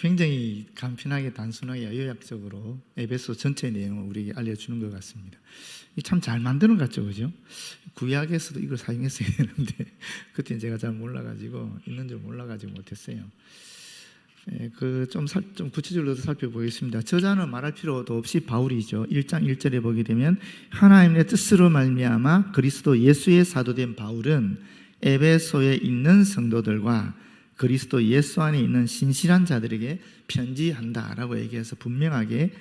굉장히 간편하게 단순하게 요약적으로 에베소 전체 내용을 우리에게 알려주는 것 같습니다. 참 잘 만드는 것 같죠, 그죠? 구약에서도 이걸 사용했어야 되는데 그때 제가 잘 몰라가지고 있는 줄 몰라가지고 못했어요. 좀 구체적으로 살펴보겠습니다. 저자는 말할 필요도 없이 바울이죠. 1장 1절에 보게 되면 하나님의 뜻으로 말미암아 그리스도 예수의 사도된 바울은 에베소에 있는 성도들과 그리스도 예수 안에 있는 신실한 자들에게 편지한다라고 얘기해서 분명하게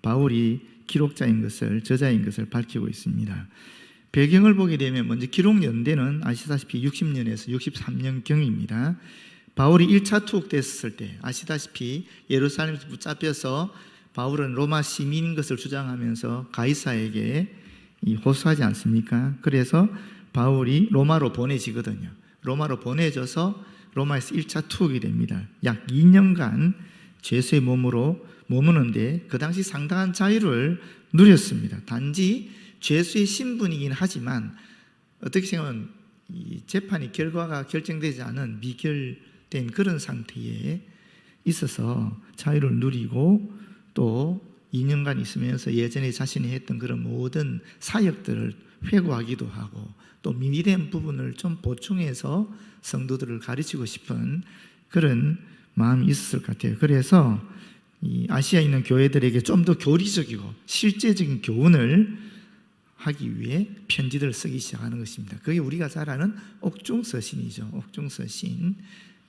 바울이 기록자인 것을, 저자인 것을 밝히고 있습니다. 배경을 보게 되면 먼저 기록 연대는 아시다시피 60년에서 63년경입니다. 바울이 1차 투옥됐을 때 아시다시피 예루살렘에서 붙잡혀서 바울은 로마 시민인 것을 주장하면서 가이사에게 호소하지 않습니까? 그래서 바울이 로마로 보내지거든요. 로마로 보내져서 로마에서 1차 투옥이 됩니다. 약 2년간 죄수의 몸으로 머무는데 그 당시 상당한 자유를 누렸습니다. 단지 죄수의 신분이긴 하지만 어떻게 생각하면 이 재판이 결과가 결정되지 않은 미결된 그런 상태에 있어서 자유를 누리고 또 2년간 있으면서 예전에 자신이 했던 그런 모든 사역들을 회고하기도 하고 또 미미된 부분을 좀 보충해서 성도들을 가르치고 싶은 그런 마음이 있었을 것 같아요. 그래서 이 아시아에 있는 교회들에게 좀 더 교리적이고 실제적인 교훈을 하기 위해 편지들을 쓰기 시작하는 것입니다. 그게 우리가 잘 아는 옥중서신이죠. 옥중서신,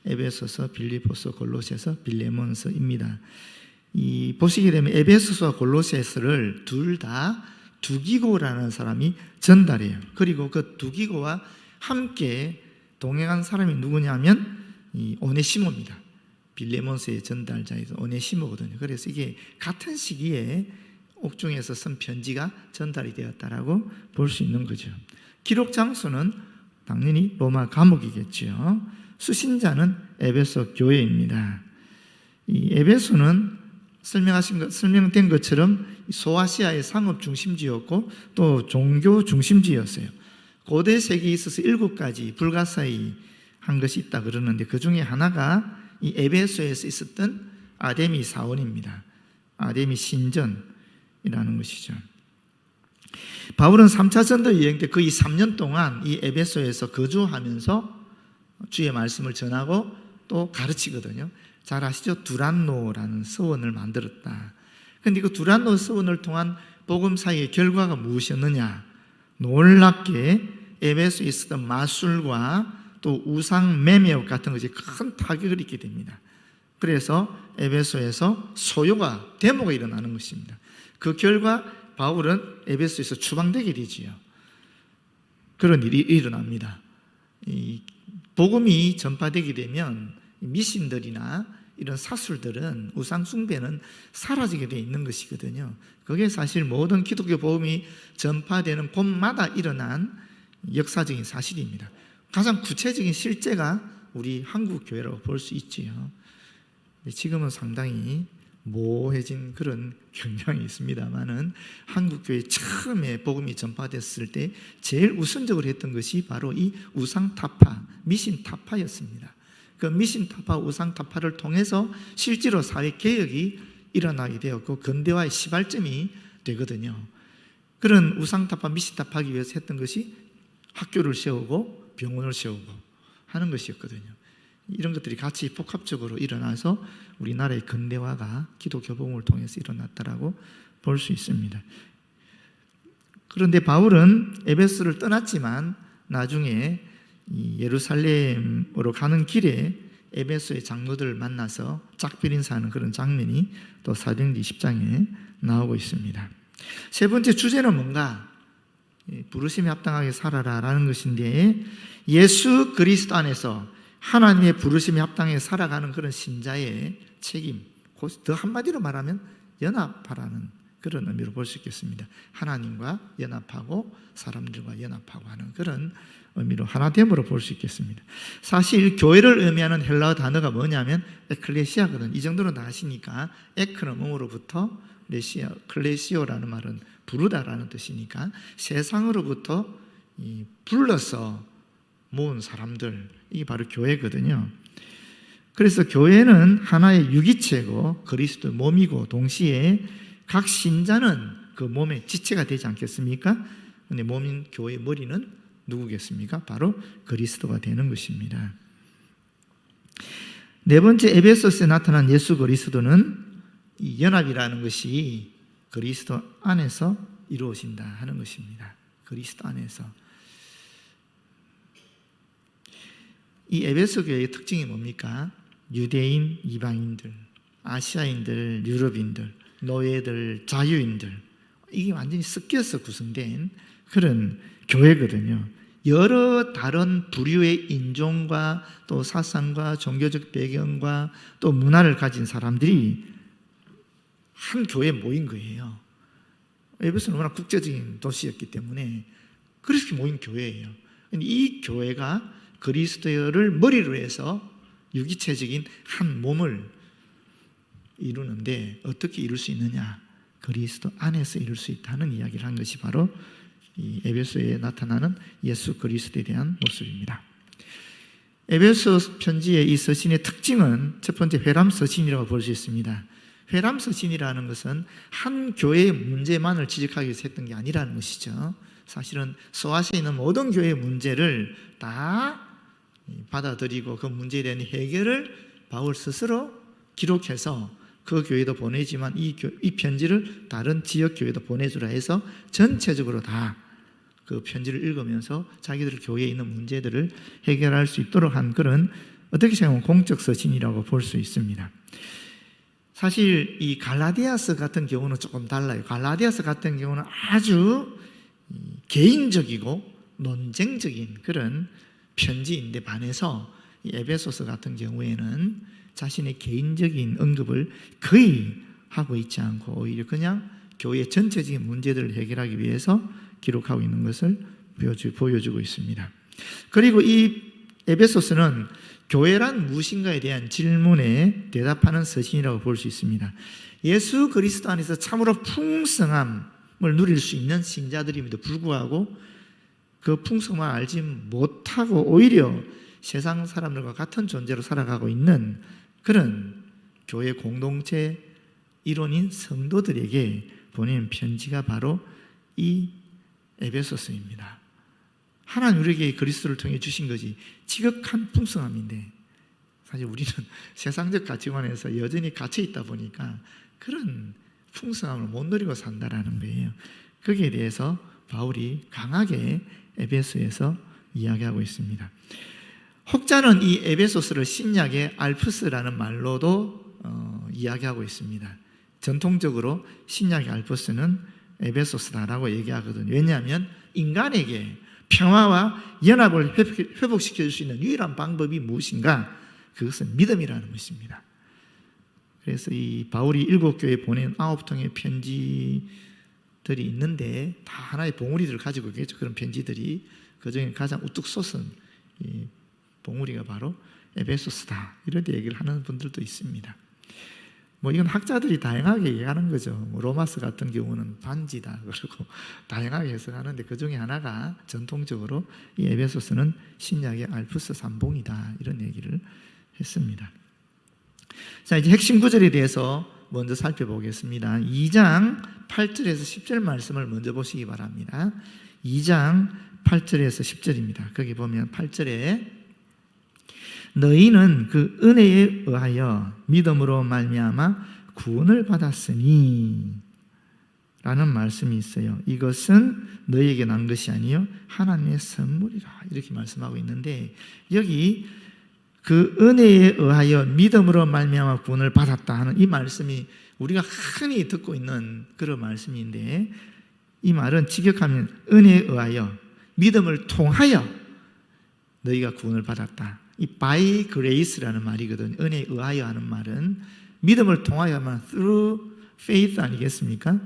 에베소서, 빌립보서, 골로새서, 빌레몬서입니다. 보시게 되면 에베소서와 골로새서를 둘 다 두기고라는 사람이 전달해요. 그리고 그 두기고와 함께 동행한 사람이 누구냐면 이 오네시모입니다. 빌레몬서의 전달자에서 오네시모거든요. 그래서 이게 같은 시기에 옥중에서 쓴 편지가 전달이 되었다라고 볼 수 있는 거죠. 기록 장소는 당연히 로마 감옥이겠죠. 수신자는 에베소 교회입니다. 이 에베소는 설명된 것처럼 소아시아의 상업 중심지였고 또 종교 중심지였어요. 고대 세계에 있어서 7가지 불가사의 한 것이 있다 그러는데 그 중에 하나가 이 에베소에서 있었던 아데미 사원입니다. 아데미 신전이라는 것이죠. 바울은 3차 전도 여행 때 거의 3년 동안 이 에베소에서 거주하면서 주의 말씀을 전하고 또 가르치거든요. 잘 아시죠? 두란노라는 서원을 만들었다. 그런데 그 두란노 서원을 통한 복음 사역의 결과가 무엇이었느냐? 놀랍게 에베소에 있었던 마술과 또 우상 매매업 같은 것이 큰 타격을 입게 됩니다. 그래서 에베소에서 소요가 데모가 일어나는 것입니다. 그 결과 바울은 에베소에서 추방되게 되지요. 그런 일이 일어납니다. 이 복음이 전파되게 되면 미신들이나 이런 사술들은 우상 숭배는 사라지게 되어 있는 것이거든요. 그게 사실 모든 기독교 복음이 전파되는 곳마다 일어난 역사적인 사실입니다. 가장 구체적인 실제가 우리 한국 교회라고 볼 수 있지요. 지금은 상당히 모호해진 그런 경향이 있습니다만은 한국 교회 처음에 복음이 전파됐을 때 제일 우선적으로 했던 것이 바로 이 우상 타파, 미신 타파였습니다. 그 미신 타파, 우상 타파를 통해서 실제로 사회 개혁이 일어나게 되었고 근대화의 시발점이 되거든요. 그런 우상 타파, 미신 타파하기 위해서 했던 것이 학교를 세우고 병원을 세우고 하는 것이었거든요. 이런 것들이 같이 복합적으로 일어나서 우리나라의 근대화가 기독교 복음을 통해서 일어났다라고 볼 수 있습니다. 그런데 바울은 에베소를 떠났지만 나중에 예루살렘으로 가는 길에 에베소의 장로들을 만나서 짝별 인사하는 그런 장면이 또 사도행전 20장에 나오고 있습니다. 세 번째 주제는 뭔가? 부르심에 합당하게 살아라라는 것인데 예수 그리스도 안에서 하나님의 부르심에 합당하게 살아가는 그런 신자의 책임, 더 한마디로 말하면 연합하라는 그런 의미로 볼 수 있겠습니다. 하나님과 연합하고 사람들과 연합하고 하는 그런 의미로 하나됨으로 볼 수 있겠습니다. 사실 교회를 의미하는 헬라어 단어가 뭐냐면 에클레시아거든요. 이 정도는 다 아시니까 에크는 몸으로부터 클레시오라는 말은 부르다라는 뜻이니까 세상으로부터 불러서 모은 사람들, 이게 바로 교회거든요. 그래서 교회는 하나의 유기체고 그리스도의 몸이고 동시에 각 신자는 그 몸의 지체가 되지 않겠습니까? 근데 몸인 교회의 머리는 누구겠습니까? 바로 그리스도가 되는 것입니다. 네 번째, 에베소서에 나타난 예수 그리스도는 이 연합이라는 것이 그리스도 안에서 이루어진다 하는 것입니다. 그리스도 안에서. 이 에베소 교회의 특징이 뭡니까? 유대인, 이방인들, 아시아인들, 유럽인들, 노예들, 자유인들, 이게 완전히 섞여서 구성된 그런 교회거든요. 여러 다른 부류의 인종과 또 사상과 종교적 배경과 또 문화를 가진 사람들이 한 교회에 모인 거예요. 에베소는 워낙 국제적인 도시였기 때문에 그렇게 모인 교회예요. 이 교회가 그리스도를 머리로 해서 유기체적인 한 몸을 이루는데 어떻게 이룰 수 있느냐? 그리스도 안에서 이룰 수 있다는 이야기를 한 것이 바로 이 에베소에 나타나는 예수 그리스도에 대한 모습입니다. 에베소 편지의 이 서신의 특징은 첫 번째 회람 서신이라고 볼 수 있습니다. 회람 서신이라는 것은 한 교회의 문제만을 지적하기 위해서 했던 게 아니라는 것이죠. 사실은 소아시아에 있는 모든 교회의 문제를 다 받아들이고 그 문제에 대한 해결을 바울 스스로 기록해서 그 교회도 보내지만 이 편지를 다른 지역 교회도 보내주라 해서 전체적으로 다 그 편지를 읽으면서 자기들 교회에 있는 문제들을 해결할 수 있도록 한 그런 어떻게 생각하면 공적 서신이라고 볼 수 있습니다. 사실 이 갈라디아서 같은 경우는 조금 달라요. 갈라디아서 같은 경우는 아주 개인적이고 논쟁적인 그런 편지인데 반해서 이 에베소서 같은 경우에는 자신의 개인적인 언급을 거의 하고 있지 않고 오히려 그냥 교회 전체적인 문제들을 해결하기 위해서 기록하고 있는 것을 보여주고 있습니다. 그리고 이 에베소서는 교회란 무엇인가에 대한 질문에 대답하는 서신이라고 볼 수 있습니다. 예수 그리스도 안에서 참으로 풍성함을 누릴 수 있는 신자들임에도 불구하고 그 풍성함을 알지 못하고 오히려 세상 사람들과 같은 존재로 살아가고 있는 그런 교회 공동체 일원인 성도들에게 보내는 편지가 바로 이 에베소서입니다. 하나님 우리에게 그리스도를 통해 주신 것이 지극한 풍성함인데 사실 우리는 세상적 가치관에서 여전히 갇혀 있다 보니까 그런 풍성함을 못 누리고 산다라는 거예요. 거기에 대해서 바울이 강하게 에베소에서 이야기하고 있습니다. 혹자는 이 에베소서를 신약의 알프스라는 말로도 이야기하고 있습니다. 전통적으로 신약의 알프스는 에베소서다라고 얘기하거든요. 왜냐하면 인간에게 평화와 연합을 회복시켜줄 수 있는 유일한 방법이 무엇인가? 그것은 믿음이라는 것입니다. 그래서 이 바울이 7교회에 보낸 9통의 편지들이 있는데 다 하나의 봉우리들을 가지고 있겠죠. 그런 편지들이 그중에 가장 우뚝 솟은 이 봉우리가 바로 에베소서다 이렇게 얘기를 하는 분들도 있습니다. 뭐 이건 학자들이 다양하게 얘기하는 거죠. 뭐 로마서 같은 경우는 반지다 그러고 다양하게 해석하는데 그 중에 하나가 전통적으로 이 에베소서는 신약의 알프스 삼봉이다 이런 얘기를 했습니다. 자, 이제 핵심 구절에 대해서 먼저 살펴보겠습니다. 2장 8절에서 10절 말씀을 먼저 보시기 바랍니다. 2장 8절에서 10절입니다. 거기 보면 8절에 너희는 그 은혜에 의하여 믿음으로 말미암아 구원을 받았으니 라는 말씀이 있어요. 이것은 너희에게 난 것이 아니요 하나님의 선물이라 이렇게 말씀하고 있는데 여기 그 은혜에 의하여 믿음으로 말미암아 구원을 받았다 하는 이 말씀이 우리가 흔히 듣고 있는 그런 말씀인데 이 말은 직역하면 은혜에 의하여 믿음을 통하여 너희가 구원을 받았다. 이 by grace라는 말이거든요. 은혜에 의하여 하는 말은 믿음을 통하여만 through faith 아니겠습니까?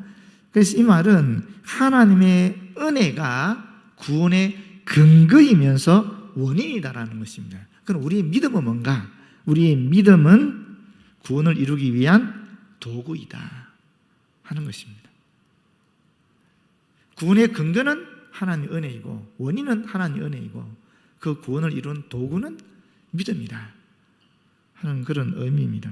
그래서 이 말은 하나님의 은혜가 구원의 근거이면서 원인이다라는 것입니다. 그럼 우리의 믿음은 뭔가? 우리의 믿음은 구원을 이루기 위한 도구이다 하는 것입니다. 구원의 근거는 하나님의 은혜이고 원인은 하나님의 은혜이고 그 구원을 이룬 도구는 믿음이다 하는 그런 의미입니다.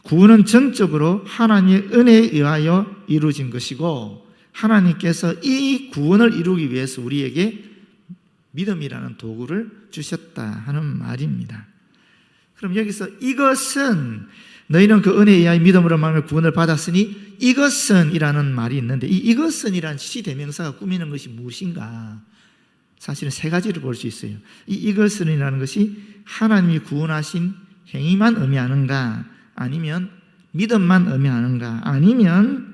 구원은 전적으로 하나님의 은혜에 의하여 이루어진 것이고 하나님께서 이 구원을 이루기 위해서 우리에게 믿음이라는 도구를 주셨다 하는 말입니다. 그럼 여기서 이것은 너희는 그 은혜에 의하여 믿음으로 말하며 구원을 받았으니 이것은 이라는 말이 있는데 이 이것은 이라는 시대명사가 꾸미는 것이 무엇인가? 사실은 세 가지를 볼 수 있어요. 이 이것은 이라는 것이 하나님이 구원하신 행위만 의미하는가? 아니면 믿음만 의미하는가? 아니면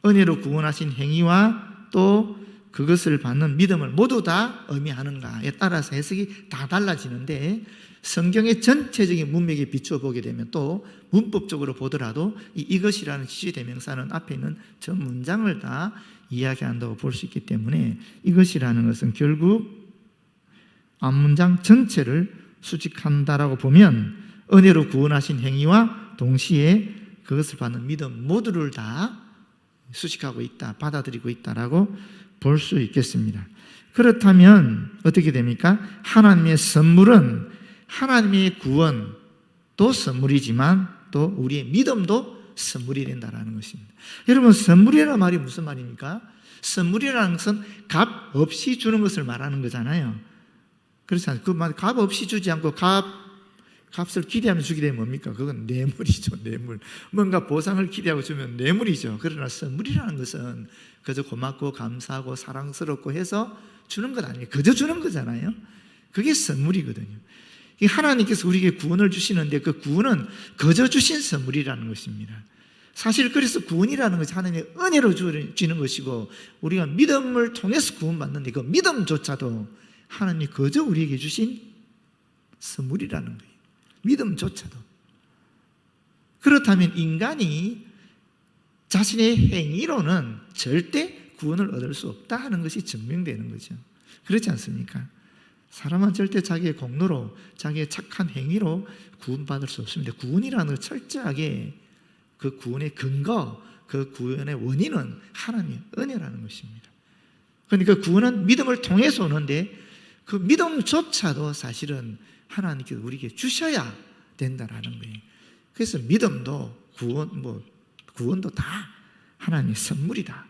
은혜로 구원하신 행위와 또 그것을 받는 믿음을 모두 다 의미하는가에 따라서 해석이 다 달라지는데 성경의 전체적인 문맥에 비추어 보게 되면 또 문법적으로 보더라도 이것이라는 지시대명사는 앞에 있는 전 문장을 다 이야기한다고 볼 수 있기 때문에 이것이라는 것은 결국 앞문장 전체를 수직한다라고 보면 은혜로 구원하신 행위와 동시에 그것을 받는 믿음 모두를 다 수식하고 있다, 받아들이고 있다라고 볼 수 있겠습니다. 그렇다면 어떻게 됩니까? 하나님의 선물은 하나님의 구원도 선물이지만 또 우리의 믿음도 선물이 된다는 것입니다. 여러분, 선물이라는 말이 무슨 말입니까? 선물이라는 것은 값 없이 주는 것을 말하는 거잖아요. 그렇지 않습니까? 그 말 값 없이 주지 않고 값을 기대하면서 주게 되면 뭡니까? 그건 뇌물이죠, 뇌물. 뭔가 보상을 기대하고 주면 뇌물이죠. 그러나 선물이라는 것은 그저 고맙고 감사하고 사랑스럽고 해서 주는 것 아니에요. 그저 주는 거잖아요. 그게 선물이거든요. 하나님께서 우리에게 구원을 주시는데 그 구원은 그저 주신 선물이라는 것입니다. 사실 그래서 구원이라는 것이 하나님의 은혜로 주는 것이고 우리가 믿음을 통해서 구원받는데 그 믿음조차도 하나님이 그저 우리에게 주신 선물이라는 거예요. 믿음조차도. 그렇다면 인간이 자신의 행위로는 절대 구원을 얻을 수 없다 하는 것이 증명되는 거죠. 그렇지 않습니까? 사람은 절대 자기의 공로로 자기의 착한 행위로 구원받을 수 없습니다. 구원이라는 건 철저하게 그 구원의 근거, 그 구원의 원인은 하나님의 은혜라는 것입니다. 그러니까 구원은 믿음을 통해서 오는데 그 믿음조차도 사실은 하나님께서 우리에게 주셔야 된다라는 거예요. 그래서 믿음도 구원도 다 하나님의 선물이다.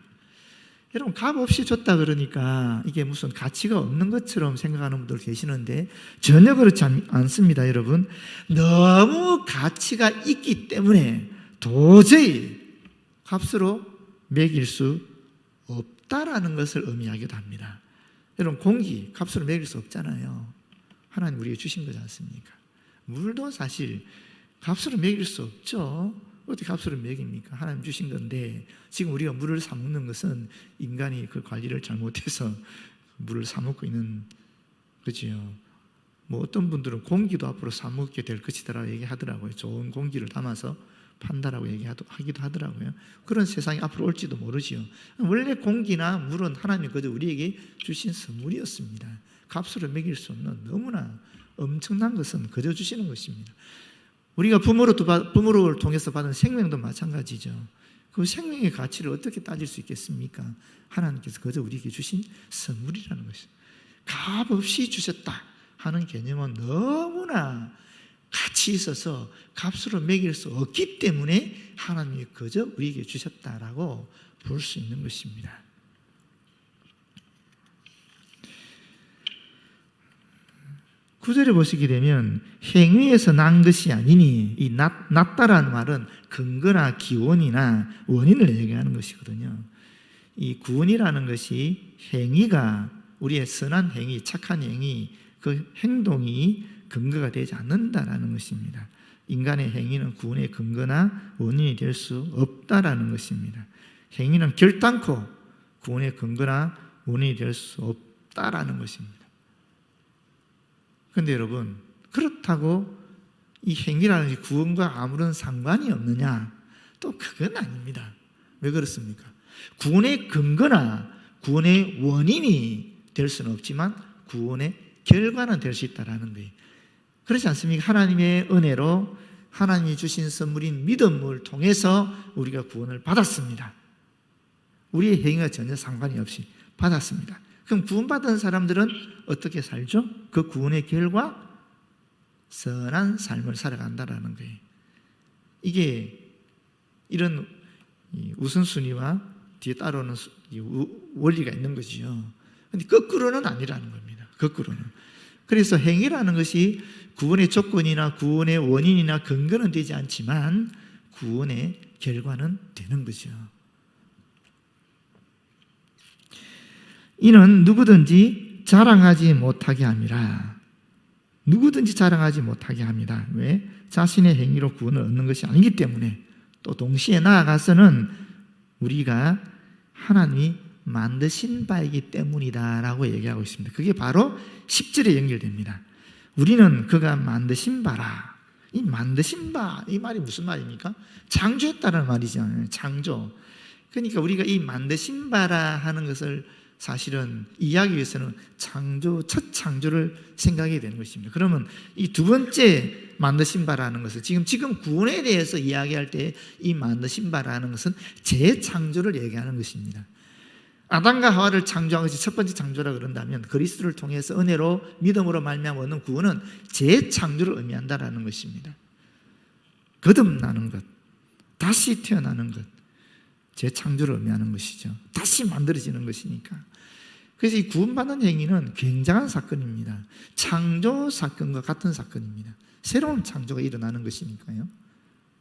여러분, 값 없이 줬다 그러니까 이게 무슨 가치가 없는 것처럼 생각하는 분들 계시는데 전혀 그렇지 않습니다. 여러분, 너무 가치가 있기 때문에 도저히 값으로 매길 수 없다라는 것을 의미하기도 합니다. 여러분, 공기 값으로 매길 수 없잖아요. 하나님 우리에게 주신 거지 않습니까? 물도 사실 값으로 매길 수 없죠. 어떻게 값으로 매깁니까? 하나님 주신 건데 지금 우리가 물을 사 먹는 것은 인간이 그 관리를 잘못해서 물을 사 먹고 있는 거지요. 뭐 어떤 분들은 공기도 앞으로 사 먹게 될 것이다라고 얘기하더라고요. 좋은 공기를 담아서 판다라고 얘기하기도 하더라고요. 그런 세상이 앞으로 올지도 모르지요. 원래 공기나 물은 하나님이 그저 우리에게 주신 선물이었습니다. 값으로 매길 수 없는 너무나 엄청난 것은 그저 주시는 것입니다. 우리가 부모를 통해서 받은 생명도 마찬가지죠. 그 생명의 가치를 어떻게 따질 수 있겠습니까? 하나님께서 그저 우리에게 주신 선물이라는 것입니다. 값 없이 주셨다 하는 개념은 너무나 가치 있어서 값으로 매길 수 없기 때문에 하나님이 그저 우리에게 주셨다라고 볼 수 있는 것입니다. 구절에 보시게 되면 행위에서 난 것이 아니니 이 났다라는 말은 근거나 기원이나 원인을 얘기하는 것이거든요. 이 구원이라는 것이 행위가 우리의 선한 행위, 착한 행위, 그 행동이 근거가 되지 않는다라는 것입니다. 인간의 행위는 구원의 근거나 원인이 될 수 없다라는 것입니다. 행위는 결단코 구원의 근거나 원인이 될 수 없다라는 것입니다. 그런데 여러분, 그렇다고 이 행위라는 것이 구원과 아무런 상관이 없느냐? 또 그건 아닙니다. 왜 그렇습니까? 구원의 근거나 구원의 원인이 될 수는 없지만 구원의 결과는 될 수 있다는 거예요. 그렇지 않습니까? 하나님의 은혜로 하나님이 주신 선물인 믿음을 통해서 우리가 구원을 받았습니다. 우리의 행위와 전혀 상관이 없이 받았습니다. 그럼 구원받은 사람들은 어떻게 살죠? 그 구원의 결과 선한 삶을 살아간다라는 거예요. 이게 이런 우선순위와 뒤에 따라오는 원리가 있는 거지요. 근데 거꾸로는 아니라는 겁니다. 거꾸로는. 그래서 행위라는 것이 구원의 조건이나 구원의 원인이나 근거는 되지 않지만 구원의 결과는 되는 거죠. 이는 누구든지 자랑하지 못하게 함이라. 누구든지 자랑하지 못하게 합니다. 왜? 자신의 행위로 구원을 얻는 것이 아니기 때문에. 또 동시에 나아가서는 우리가 하나님이 만드신 바이기 때문이다라고 얘기하고 있습니다. 그게 바로 10절에 연결됩니다. 우리는 그가 만드신 바라. 이 만드신 바, 이 말이 무슨 말입니까? 창조했다는 말이잖아요. 창조. 그러니까 우리가 이 만드신 바라 하는 것을 사실은 이해하기 위해서는 첫 창조를 생각해야 되는 것입니다. 그러면 이 두 번째 만드신 바라는 것은 지금 구원에 대해서 이야기할 때 이 만드신 바라는 것은 재창조를 얘기하는 것입니다. 아담과 하와를 창조한 것이 첫 번째 창조라고 그런다면 그리스도를 통해서 은혜로 믿음으로 말미암아 얻는 구원은 재창조를 의미한다라는 것입니다. 거듭나는 것, 다시 태어나는 것, 재창조를 의미하는 것이죠. 다시 만들어지는 것이니까. 그래서 이 구원받는 행위는 굉장한 사건입니다. 창조 사건과 같은 사건입니다. 새로운 창조가 일어나는 것이니까요.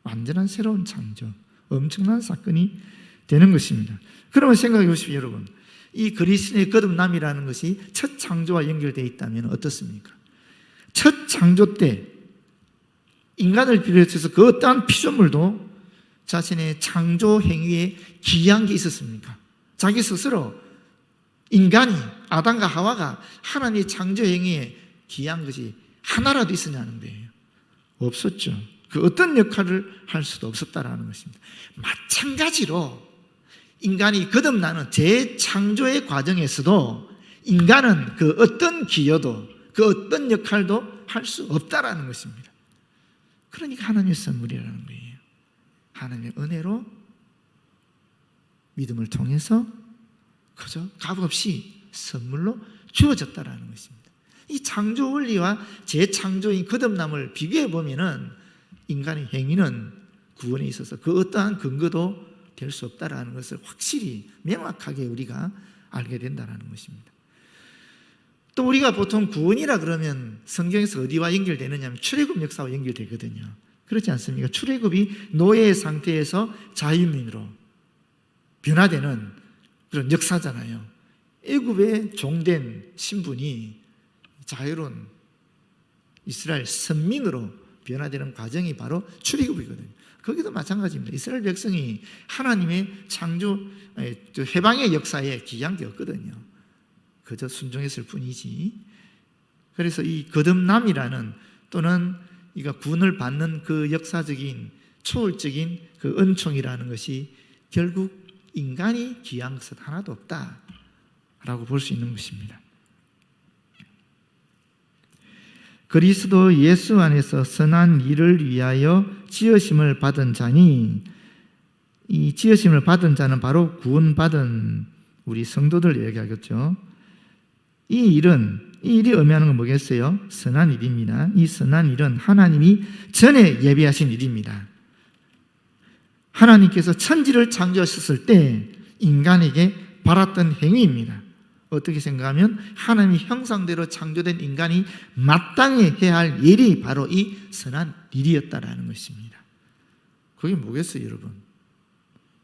완전한 새로운 창조, 엄청난 사건이 되는 것입니다. 그러면 생각해 보십시오, 여러분. 이 그리스도의 거듭남이라는 것이 첫 창조와 연결되어 있다면 어떻습니까? 첫 창조 때 인간을 비롯해서 그 어떠한 피조물도 자신의 창조 행위에 기이한 게 있었습니까? 자기 스스로 인간이 아담과 하와가 하나님의 창조 행위에 기이한 것이 하나라도 있었냐는 거예요. 없었죠. 그 어떤 역할을 할 수도 없었다라는 것입니다. 마찬가지로 인간이 거듭나는 재창조의 과정에서도 인간은 그 어떤 기여도 그 어떤 역할도 할 수 없다라는 것입니다. 그러니까 하나님의 선물이라는 거예요. 하나님의 은혜로 믿음을 통해서 그저 값없이 선물로 주어졌다라는 것입니다. 이 창조 원리와 재창조인 거듭남을 비교해 보면은 인간의 행위는 구원에 있어서 그 어떠한 근거도 될 수 없다라는 것을 확실히 명확하게 우리가 알게 된다는 것입니다. 또 우리가 보통 구원이라 그러면 성경에서 어디와 연결되느냐 하면 출애굽 역사와 연결되거든요. 그렇지 않습니까? 출애굽이 노예의 상태에서 자유민으로 변화되는 그런 역사잖아요. 애굽의 종된 신분이 자유로운 이스라엘 선민으로 변화되는 과정이 바로 출애굽이거든요. 거기도 마찬가지입니다. 이스라엘 백성이 하나님의 창조, 해방의 역사에 기이한 게 없거든요. 그저 순종했을 뿐이지. 그래서 이 거듭남이라는 또는 이가 구원을 받는 그 역사적인 초월적인 그 은총이라는 것이 결국 인간이 기이한 것은 하나도 없다라고 볼 수 있는 것입니다. 그리스도 예수 안에서 선한 일을 위하여 지으심을 받은 자니, 이 지으심을 받은 자는 바로 구원받은 우리 성도들 얘기하겠죠. 이 일이 의미하는 건 뭐겠어요? 선한 일입니다. 이 선한 일은 하나님이 전에 예비하신 일입니다. 하나님께서 천지를 창조하셨을 때 인간에게 바랐던 행위입니다. 어떻게 생각하면 하나님의 형상대로 창조된 인간이 마땅히 해야 할 일이 바로 이 선한 일이었다라는 것입니다. 그게 뭐겠어요, 여러분?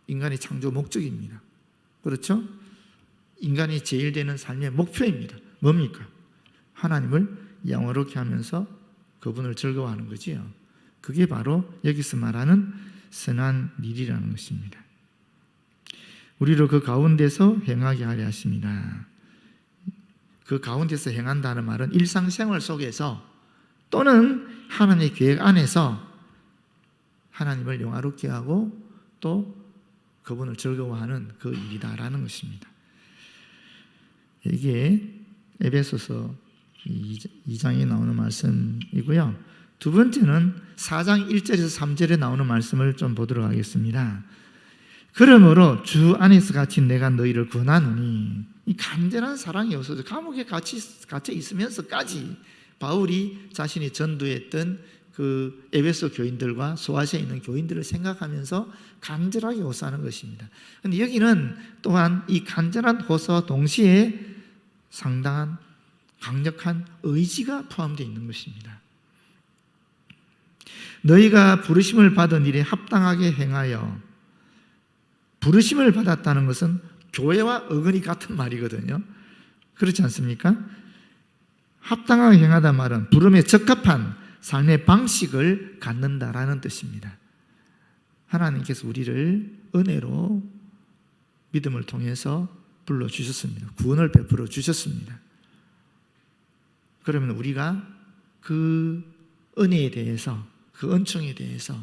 인간의 창조 목적입니다. 그렇죠? 인간이 제일 되는 삶의 목표입니다. 뭡니까? 하나님을 영화롭게 하면서 그분을 즐거워하는 거지요. 그게 바로 여기서 말하는 선한 일이라는 것입니다. 우리를 그 가운데서 행하게 하려 하십니다. 그 가운데서 행한다는 말은 일상생활 속에서 또는 하나님의 계획 안에서 하나님을 영화롭게 하고 또 그분을 즐거워하는 그 일이다라는 것입니다. 이게 에베소서 2장에 나오는 말씀이고요. 두 번째는 4장 1절에서 3절에 나오는 말씀을 좀 보도록 하겠습니다. 그러므로 주 안에서 갇힌 내가 너희를 권하노니, 이 간절한 사랑이 없어서 감옥에 갇혀 있으면서까지 바울이 자신이 전도했던 그 에베소 교인들과 소아시아에 있는 교인들을 생각하면서 간절하게 호소하는 것입니다. 그런데 여기는 또한 이 간절한 호소와 동시에 상당한 강력한 의지가 포함되어 있는 것입니다. 너희가 부르심을 받은 일에 합당하게 행하여, 부르심을 받았다는 것은 교회와 어근이 같은 말이거든요. 그렇지 않습니까? 합당하게 행하다 말은 부름에 적합한 삶의 방식을 갖는다라는 뜻입니다. 하나님께서 우리를 은혜로 믿음을 통해서 불러주셨습니다. 구원을 베풀어 주셨습니다. 그러면 우리가 그 은혜에 대해서, 그 은총에 대해서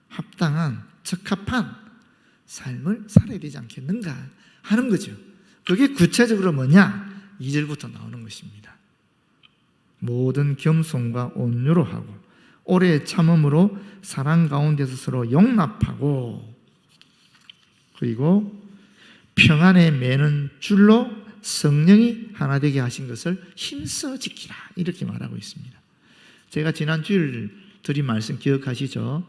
합당한, 적합한 삶을 살아야 되지 않겠는가 하는 거죠. 그게 구체적으로 뭐냐? 2절부터 나오는 것입니다. 모든 겸손과 온유로 하고 오래 참음으로 사랑 가운데서 서로 용납하고, 그리고 평안에 매는 줄로 성령이 하나 되게 하신 것을 힘써 지키라, 이렇게 말하고 있습니다. 제가 지난 주일 드린 말씀 기억하시죠?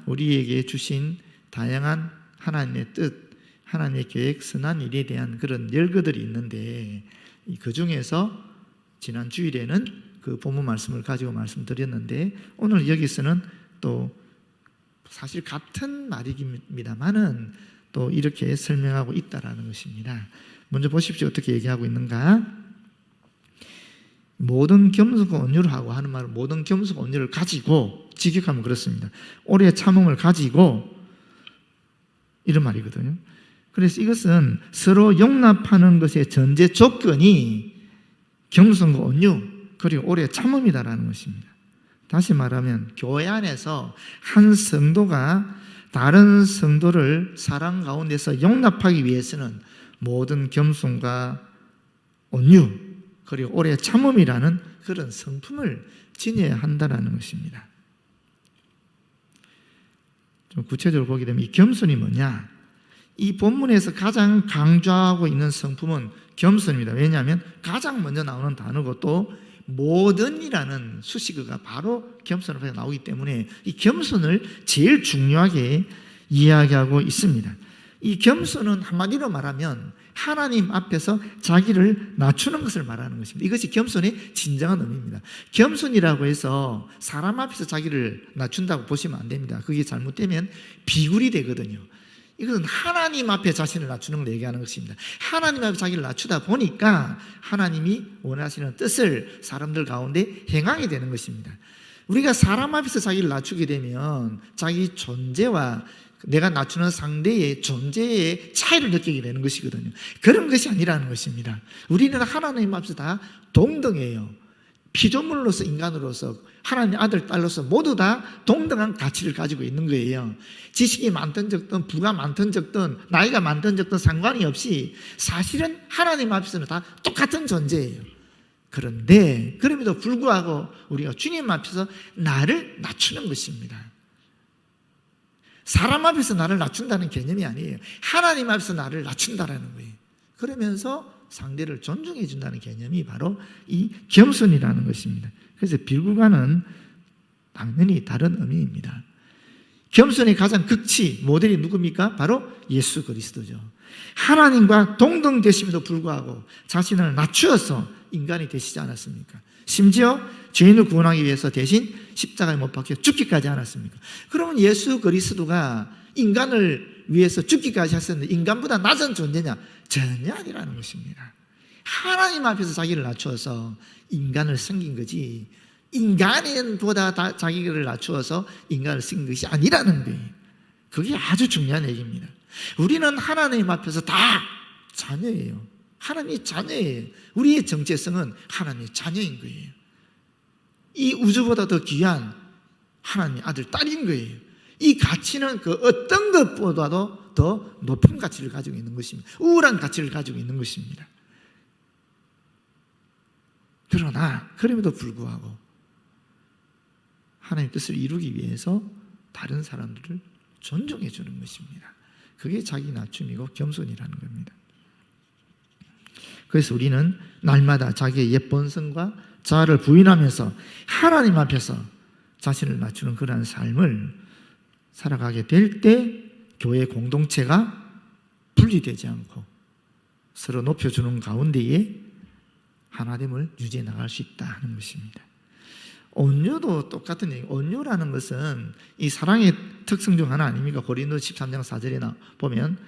우리에게 주신 다양한 하나님의 뜻, 하나님의 계획, 선한 일에 대한 그런 열거들이 있는데, 그 중에서 지난 주일에는 그 본문 말씀을 가지고 말씀드렸는데, 오늘 여기서는 또 사실 같은 말입니다만은 또 이렇게 설명하고 있다라는 것입니다. 먼저 보십시오. 어떻게 얘기하고 있는가? 모든 겸손과 온유를 하고 하는 말은 모든 겸손과 온유를 가지고, 직역하면 그렇습니다. 오래 참음을 가지고, 이런 말이거든요. 그래서 이것은 서로 용납하는 것의 전제 조건이 겸손과 온유, 그리고 오래 참음이다라는 것입니다. 다시 말하면 교회 안에서 한 성도가 다른 성도를 사랑 가운데서 용납하기 위해서는 모든 겸손과 온유, 그리고 오래 참음이라는 그런 성품을 지녀야 한다는 것입니다. 좀 구체적으로 보게 되면 이 겸손이 뭐냐? 이 본문에서 가장 강조하고 있는 성품은 겸손입니다. 왜냐하면 가장 먼저 나오는 단어고 또 모든이라는 수식어가 바로 겸손 앞에 나오기 때문에 이 겸손을 제일 중요하게 이야기하고 있습니다. 이 겸손은 한마디로 말하면 하나님 앞에서 자기를 낮추는 것을 말하는 것입니다. 이것이 겸손의 진정한 의미입니다. 겸손이라고 해서 사람 앞에서 자기를 낮춘다고 보시면 안 됩니다. 그게 잘못되면 비굴이 되거든요. 이것은 하나님 앞에 자신을 낮추는 걸 얘기하는 것입니다. 하나님 앞에 자기를 낮추다 보니까 하나님이 원하시는 뜻을 사람들 가운데 행하게 되는 것입니다. 우리가 사람 앞에서 자기를 낮추게 되면 자기 존재와 내가 낮추는 상대의 존재의 차이를 느끼게 되는 것이거든요. 그런 것이 아니라는 것입니다. 우리는 하나님 앞에서 다 동등해요. 피조물로서, 인간으로서, 하나님 아들, 딸로서 모두 다 동등한 가치를 가지고 있는 거예요. 지식이 많든 적든, 부가 많든 적든, 나이가 많든 적든 상관이 없이 사실은 하나님 앞에서는 다 똑같은 존재예요. 그런데 그럼에도 불구하고 우리가 주님 앞에서 나를 낮추는 것입니다. 사람 앞에서 나를 낮춘다는 개념이 아니에요. 하나님 앞에서 나를 낮춘다라는 거예요. 그러면서 상대를 존중해 준다는 개념이 바로 이 겸손이라는 것입니다. 그래서 빌구가는 당연히 다른 의미입니다. 겸손의 가장 극치, 모델이 누굽니까? 바로 예수 그리스도죠. 하나님과 동등되심에도 불구하고 자신을 낮추어서 인간이 되시지 않았습니까? 심지어 죄인을 구원하기 위해서 대신 십자가에 못 박혀 죽기까지 않았습니까? 그러면 예수 그리스도가 인간을 위해서 죽기까지 하셨는데 인간보다 낮은 존재냐? 전혀 아니라는 것입니다. 하나님 앞에서 자기를 낮추어서 인간을 섬긴 거지, 인간보다 자기를 낮추어서 인간을 섬긴 것이 아니라는 거예요. 그게 아주 중요한 얘기입니다. 우리는 하나님 앞에서 다 자녀예요. 하나님의 자녀예요. 우리의 정체성은 하나님의 자녀인 거예요. 이 우주보다 더 귀한 하나님의 아들, 딸인 거예요. 이 가치는 그 어떤 것보다도 더 높은 가치를 가지고 있는 것입니다. 우월한 가치를 가지고 있는 것입니다. 그러나 그럼에도 불구하고 하나님의 뜻을 이루기 위해서 다른 사람들을 존중해 주는 것입니다. 그게 자기 낮춤이고 겸손이라는 겁니다. 그래서 우리는 날마다 자기의 옛 본성과 자아를 부인하면서 하나님 앞에서 자신을 낮추는 그러한 삶을 살아가게 될 때 교회 공동체가 분리되지 않고 서로 높여주는 가운데에 하나됨을 유지해 나갈 수 있다 하는 것입니다. 온유도 똑같은 얘기. 온유라는 것은 이 사랑의 특성 중 하나 아닙니까? 고린도 13장 4절에 보면,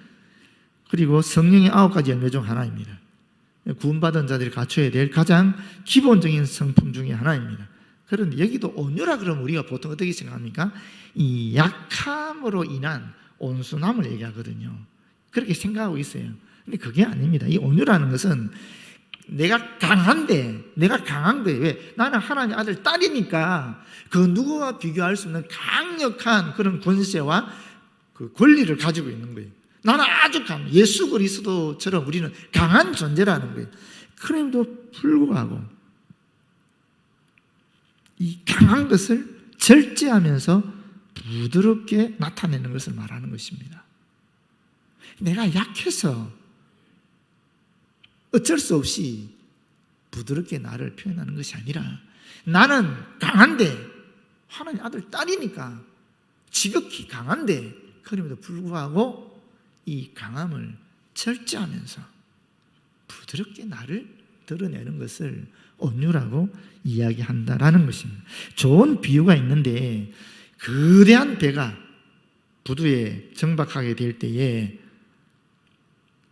그리고 성령의 9가지 열매 중 하나입니다. 구원받은 자들이 갖춰야 될 가장 기본적인 성품 중에 하나입니다. 그런데 여기도 온유라 그러면 우리가 보통 어떻게 생각합니까? 이 약함으로 인한 온순함을 얘기하거든요. 그렇게 생각하고 있어요. 근데 그게 아닙니다. 이 온유라는 것은 내가 강한데, 내가 강한 거예요. 왜? 나는 하나님 아들 딸이니까 그 누구와 비교할 수 없는 강력한 그런 권세와 그 권리를 가지고 있는 거예요. 나는 아주 예수 그리스도처럼 우리는 강한 존재라는 거예요. 그럼에도 불구하고 이 강한 것을 절제하면서 부드럽게 나타내는 것을 말하는 것입니다. 내가 약해서 어쩔 수 없이 부드럽게 나를 표현하는 것이 아니라, 나는 강한데 하나님 아들 딸이니까 지극히 강한데 그럼에도 불구하고 이 강함을 절제하면서 부드럽게 나를 드러내는 것을 온유라고 이야기한다라는 것입니다. 좋은 비유가 있는데, 거대한 배가 부두에 정박하게 될 때에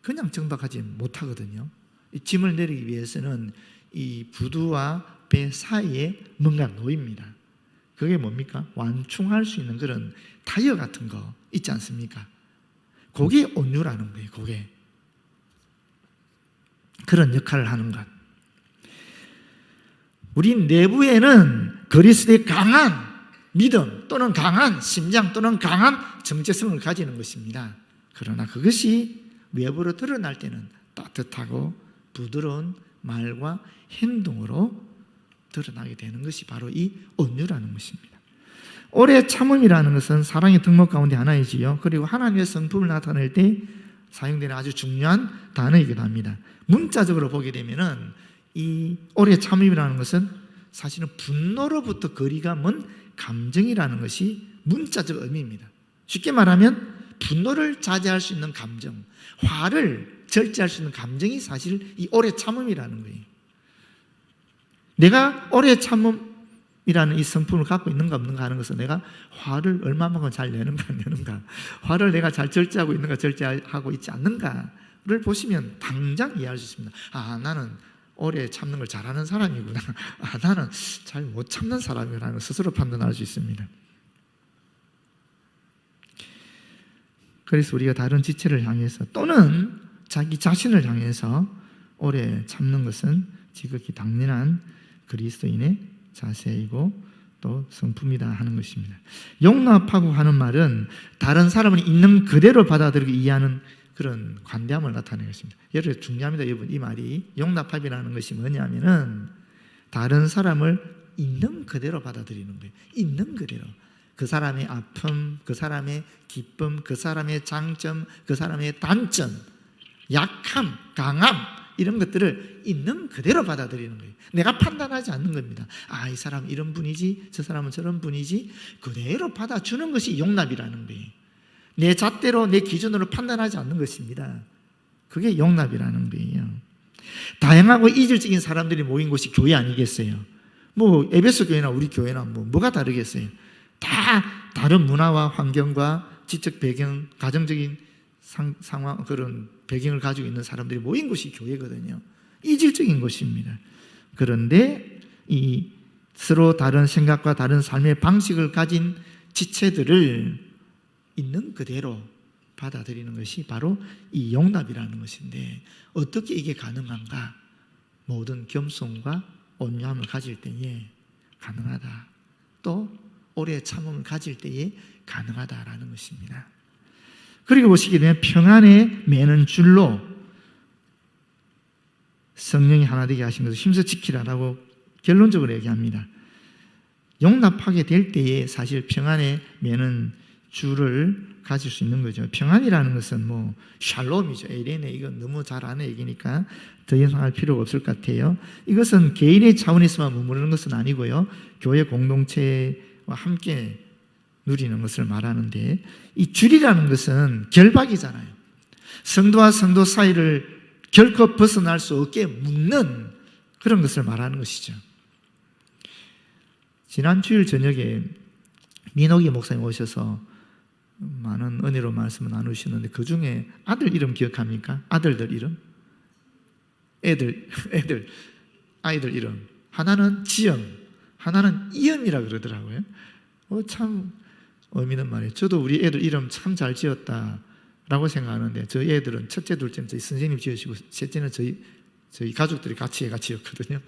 그냥 정박하지 못하거든요. 이 짐을 내리기 위해서는 이 부두와 배 사이에 뭔가 놓입니다. 그게 뭡니까? 완충할 수 있는 그런 타이어 같은 거 있지 않습니까? 그게 온유라는 거예요. 그게 그런 역할을 하는 것. 우리 내부에는 그리스도의 강한 믿음 또는 강한 심장 또는 강한 정체성을 가지는 것입니다. 그러나 그것이 외부로 드러날 때는 따뜻하고 부드러운 말과 행동으로 드러나게 되는 것이 바로 이 온유라는 것입니다. 오래 참음이라는 것은 사랑의 덕목 가운데 하나이지요. 그리고 하나님의 성품을 나타낼 때 사용되는 아주 중요한 단어이기도 합니다. 문자적으로 보게 되면은 이 오래 참음이라는 것은 사실은 분노로부터 거리가 먼 감정이라는 것이 문자적 의미입니다. 쉽게 말하면 분노를 자제할 수 있는 감정, 화를 절제할 수 있는 감정이 사실 이 오래 참음이라는 거예요. 내가 오래 참음이라는 이 성품을 갖고 있는가 없는가 하는 것은 내가 화를 얼마만큼 잘 내는가 안 내는가, 화를 내가 잘 절제하고 있는가 절제하고 있지 않는가를 보시면 당장 이해할 수 있습니다. 아, 나는 오래 참는 걸 잘하는 사람이구나. 아, 나는 잘 못 참는 사람이라는 걸 스스로 판단할 수 있습니다. 그래서 우리가 다른 지체를 향해서 또는 자기 자신을 향해서 오래 참는 것은 지극히 당연한 그리스도인의 자세이고 또 성품이다 하는 것입니다. 용납하고 하는 말은 다른 사람을 있는 그대로 받아들이고 이해하는 그런 관대함을 나타내는 것입니다. 여러분 중요합니다. 여러분, 이 말이 용납합이라는 것이 뭐냐면은 다른 사람을 있는 그대로 받아들이는 거예요. 있는 그대로. 그 사람의 아픔, 그 사람의 기쁨, 그 사람의 장점, 그 사람의 단점, 약함, 강함, 이런 것들을 있는 그대로 받아들이는 거예요. 내가 판단하지 않는 겁니다. 아, 이 사람 이런 분이지, 저 사람은 저런 분이지, 그대로 받아주는 것이 용납이라는 거예요. 내 잣대로, 내 기준으로 판단하지 않는 것입니다. 그게 용납이라는 거예요. 다양하고 이질적인 사람들이 모인 곳이 교회 아니겠어요? 뭐 에베소 교회나 우리 교회나 뭐가 다르겠어요? 다 다른 문화와 환경과 지적 배경, 가정적인 상황, 그런 배경을 가지고 있는 사람들이 모인 곳이 교회거든요. 이질적인 것입니다. 그런데 이 서로 다른 생각과 다른 삶의 방식을 가진 지체들을 있는 그대로 받아들이는 것이 바로 이 용납이라는 것인데, 어떻게 이게 가능한가? 모든 겸손과 온유함을 가질 때에 가능하다. 또 오래 참음을 가질 때에 가능하다라는 것입니다. 그리고 보시게 되면 평안에 매는 줄로 성령이 하나 되게 하신 것을 힘써 지키라라고 결론적으로 얘기합니다. 용납하게 될 때에 사실 평안에 매는 주를 가질 수 있는 거죠. 평안이라는 것은 뭐 샬롬이죠. 에이레네 이건 너무 잘 아는 얘기니까 더 이상 할 필요가 없을 것 같아요. 이것은 개인의 차원에서만 머무르는 것은 아니고요. 교회 공동체와 함께 누리는 것을 말하는데, 이 줄이라는 것은 결박이잖아요. 성도와 성도 사이를 결코 벗어날 수 없게 묶는 그런 것을 말하는 것이죠. 지난 주일 저녁에 민옥이 목사님 오셔서 많은 은혜로 말씀을 나누시는데, 그 중에 아들 이름 기억합니까? 아들들 이름? 아이들 이름. 하나는 지영, 하나는 이영이라 그러더라고요. 참 의미 있는 말이에요. 저도 우리 애들 이름 참 잘 지었다라고 생각하는데, 저희 애들은 첫째, 둘째는 저희 선생님 지으시고, 셋째는 저희 가족들이 같이 지었거든요.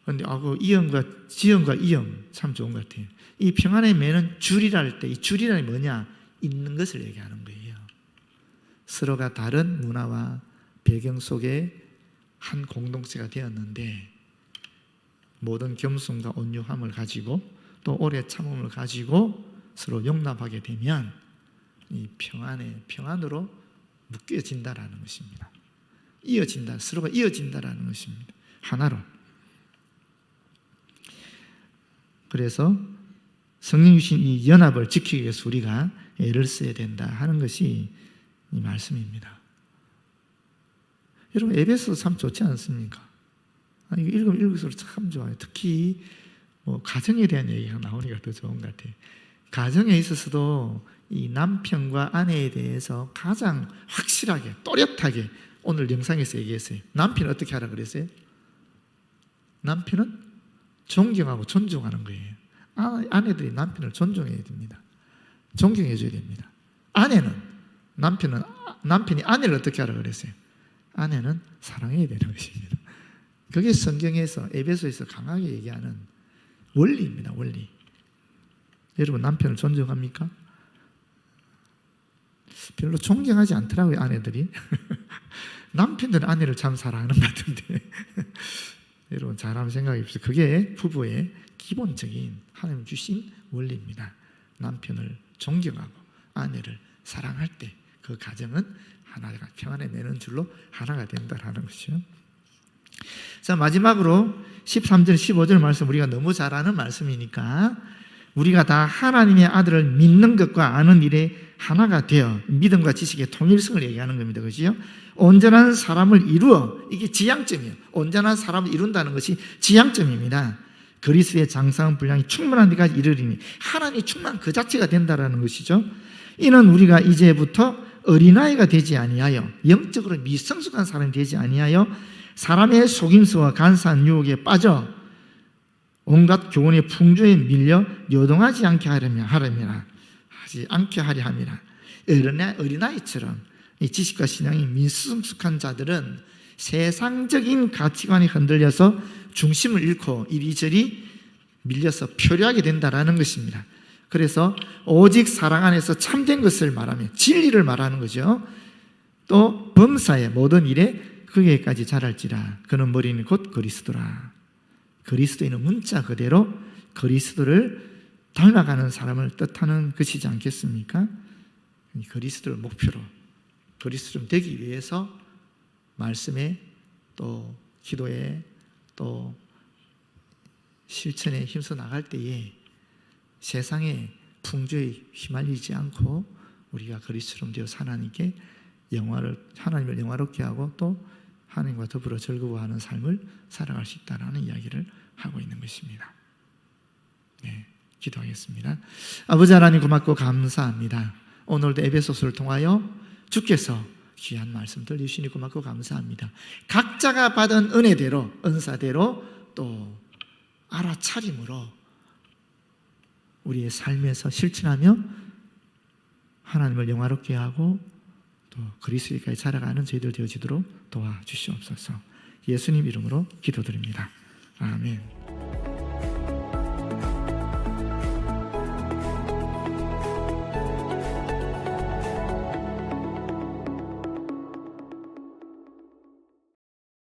그런데 그 이영과 지영과 이영 참 좋은 것 같아요. 이 평안의 매는 줄이라 할 때, 이 줄이라는 게 뭐냐? 있는 것을 얘기하는 거예요. 서로가 다른 문화와 배경 속에 한 공동체가 되었는데, 모든 겸손과 온유함을 가지고 또 오래 참음을 가지고 서로 용납하게 되면 이 평안으로 묶여진다라는 것입니다. 이어진다, 서로가 이어진다라는 것입니다. 하나로. 그래서 성령 주신 이 연합을 지키기 위해서 우리가 애를 써야 된다 하는 것이 이 말씀입니다. 여러분, 에베소 참 좋지 않습니까? 이거 읽으면 읽을수록 참 좋아요. 특히 가정에 대한 얘기가 나오니까 더 좋은 것 같아요. 가정에 있어서도 이 남편과 아내에 대해서 가장 확실하게, 또렷하게 오늘 영상에서 얘기했어요. 남편은 어떻게 하라 그랬어요? 남편은 존경하고 존중하는 거예요. 아내들이 남편을 존중해야 됩니다. 존경해 줘야 됩니다. 남편이 아내를 어떻게 하라 그랬어요? 아내는 사랑해야 되는 것입니다. 그게 성경에서, 에베소에서 강하게 얘기하는 원리입니다. 원리. 여러분, 남편을 존중합니까? 별로 존경하지 않더라고요, 아내들이. 남편들은 아내를 참 사랑하는 것 같은데. 여러분, 잘 한번 생각해 보세요. 그게 부부의 기본적인 하나님 주신 원리입니다. 남편을 존경하고 아내를 사랑할 때 그 가정은 하나가 평안에 매는 줄로 하나가 된다라는 것이죠. 자, 마지막으로 13절, 15절 말씀, 우리가 너무 잘 아는 말씀이니까 우리가 다 하나님의 아들을 믿는 것과 아는 일에 하나가 되어 믿음과 지식의 통일성을 얘기하는 겁니다. 그렇죠? 온전한 사람을 이루어, 이게 지향점이에요. 온전한 사람을 이룬다는 것이 지향점입니다. 그리스도의 장성 분량이 충만한 데까지 이르리니, 하나님의 충만 그 자체가 된다는 것이죠. 이는 우리가 이제부터 어린아이가 되지 아니하여, 영적으로 미성숙한 사람이 되지 아니하여 사람의 속임수와 간사한 유혹에 빠져 온갖 교훈의 풍조에 밀려 요동하지 않게 하지 않게 하려 함이라. 어린아이처럼 이 지식과 신앙이 미성숙한 자들은 세상적인 가치관이 흔들려서 중심을 잃고 이리저리 밀려서 표류하게 된다라는 것입니다. 그래서 오직 사랑 안에서 참된 것을 말하며 진리를 말하는 거죠. 또 범사의 모든 일에 그에까지 자랄지라. 그는 머리는 곧 그리스도라. 그리스도인은 문자 그대로 그리스도를 닮아가는 사람을 뜻하는 것이지 않겠습니까? 그리스도를 목표로 그리스도를 되기 위해서 말씀에 또 기도에 또 실천에 힘써 나갈 때에 세상의 풍조에 휘말리지 않고 우리가 그리스도처럼 되어서 하나님을 영화롭게 하고 또 하나님과 더불어 즐거워하는 삶을 살아갈 수 있다는 이야기를 하고 있는 것입니다. 네, 기도하겠습니다. 아버지 하나님, 고맙고 감사합니다. 오늘도 에베소서를 통하여 주께서 귀한 말씀 들려주시니 고맙고 감사합니다. 각자가 받은 은혜대로, 은사대로 또 알아차림으로 우리의 삶에서 실천하며 하나님을 영화롭게 하고 또 그리스도까지 자라가는 저희들 되어지도록 도와주시옵소서. 예수님 이름으로 기도드립니다. 아멘.